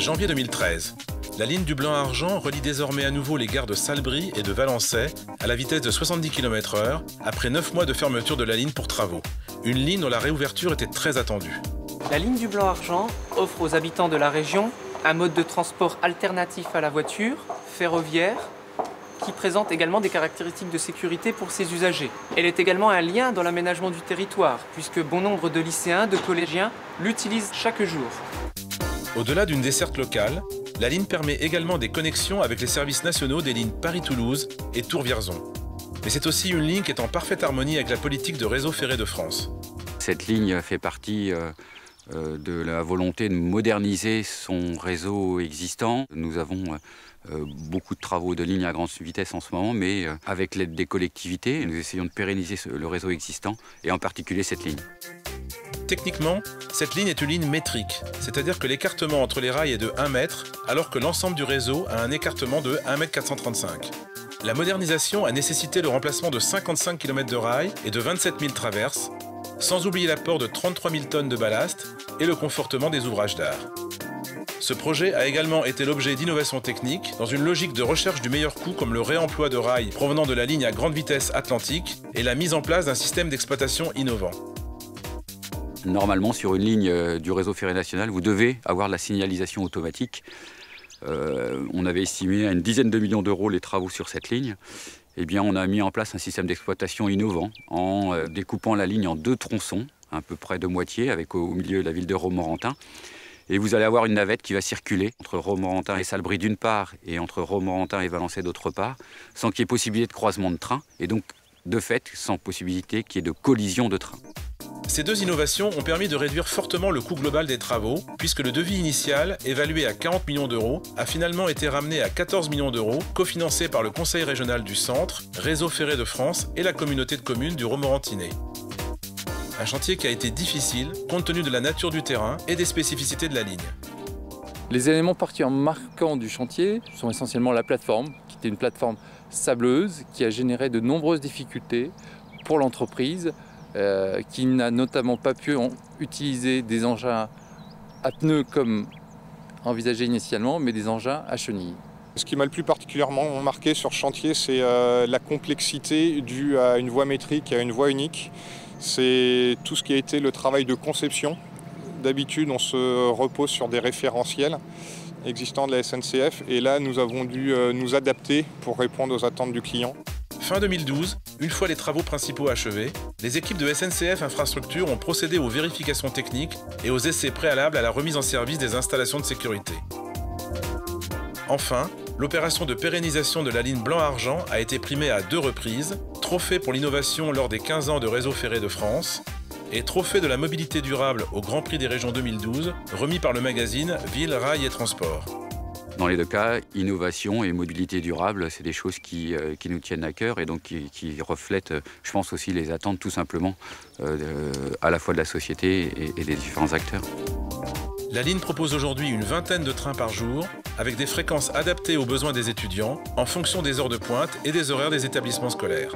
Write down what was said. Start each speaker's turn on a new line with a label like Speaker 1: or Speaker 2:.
Speaker 1: Janvier 2013. La ligne du Blanc-Argent relie désormais à nouveau les gares de Salbris et de Valençay à la vitesse de 70 km/h après 9 mois de fermeture de la ligne pour travaux. Une ligne dont la réouverture était très attendue.
Speaker 2: La ligne du Blanc-Argent offre aux habitants de la région un mode de transport alternatif à la voiture, ferroviaire, qui présente également des caractéristiques de sécurité pour ses usagers. Elle est également un lien dans l'aménagement du territoire, puisque bon nombre de lycéens, de collégiens l'utilisent chaque jour.
Speaker 1: Au-delà d'une desserte locale, la ligne permet également des connexions avec les services nationaux des lignes Paris-Toulouse et Tours-Vierzon. Mais c'est aussi une ligne qui est en parfaite harmonie avec la politique de Réseau ferré de France.
Speaker 3: Cette ligne fait partie de la volonté de moderniser son réseau existant. Nous avons beaucoup de travaux de lignes à grande vitesse en ce moment, mais avec l'aide des collectivités, nous essayons de pérenniser le réseau existant et en particulier cette ligne.
Speaker 1: Techniquement, cette ligne est une ligne métrique, c'est-à-dire que l'écartement entre les rails est de 1 mètre, alors que l'ensemble du réseau a un écartement de 1,435 m. La modernisation a nécessité le remplacement de 55 km de rails et de 27 000 traverses, sans oublier l'apport de 33 000 tonnes de ballast et le confortement des ouvrages d'art. Ce projet a également été l'objet d'innovations techniques dans une logique de recherche du meilleur coût comme le réemploi de rails provenant de la ligne à grande vitesse atlantique et la mise en place d'un système d'exploitation innovant.
Speaker 3: Normalement, sur une ligne du réseau ferré national, vous devez avoir de la signalisation automatique. On avait estimé à une dizaine de millions d'euros les travaux sur cette ligne. Eh bien, on a mis en place un système d'exploitation innovant en découpant la ligne en 2 tronçons, à peu près de moitié, avec au milieu la ville de Romorantin. Et vous allez avoir une navette qui va circuler entre Romorantin et Salbris d'une part et entre Romorantin et Valençay d'autre part, sans qu'il y ait possibilité de croisement de train et donc, de fait, sans possibilité qu'il y ait de collision de trains.
Speaker 1: Ces 2 innovations ont permis de réduire fortement le coût global des travaux, puisque le devis initial, évalué à 40 millions d'euros, a finalement été ramené à 14 millions d'euros, cofinancé par le Conseil régional du Centre, Réseau ferré de France et la communauté de communes du Romorantinais. Un chantier qui a été difficile, compte tenu de la nature du terrain et des spécificités de la ligne.
Speaker 4: Les éléments particulièrement marquants du chantier sont essentiellement la plateforme, qui était une plateforme sableuse, qui a généré de nombreuses difficultés pour l'entreprise, qui n'a notamment pas pu utiliser des engins à pneus comme envisagé initialement, mais des engins à chenilles.
Speaker 5: Ce qui m'a le plus particulièrement marqué sur ce chantier, c'est la complexité due à une voie métrique et à une voie unique. C'est tout ce qui a été le travail de conception. D'habitude, on se repose sur des référentiels existants de la SNCF et là, nous avons dû nous adapter pour répondre aux attentes du client.
Speaker 1: Fin 2012, une fois les travaux principaux achevés, les équipes de SNCF Infrastructure ont procédé aux vérifications techniques et aux essais préalables à la remise en service des installations de sécurité. Enfin, l'opération de pérennisation de la ligne Blanc-Argent a été primée à 2 reprises, trophée pour l'innovation lors des 15 ans de Réseau ferré de France et trophée de la mobilité durable au Grand Prix des régions 2012, remis par le magazine Ville, Rail et Transport.
Speaker 3: Dans les 2 cas, innovation et mobilité durable, c'est des choses qui nous tiennent à cœur et donc qui reflètent, je pense aussi, les attentes tout simplement à la fois de la société et des différents acteurs.
Speaker 1: La ligne propose aujourd'hui une vingtaine de trains par jour, avec des fréquences adaptées aux besoins des étudiants, en fonction des heures de pointe et des horaires des établissements scolaires.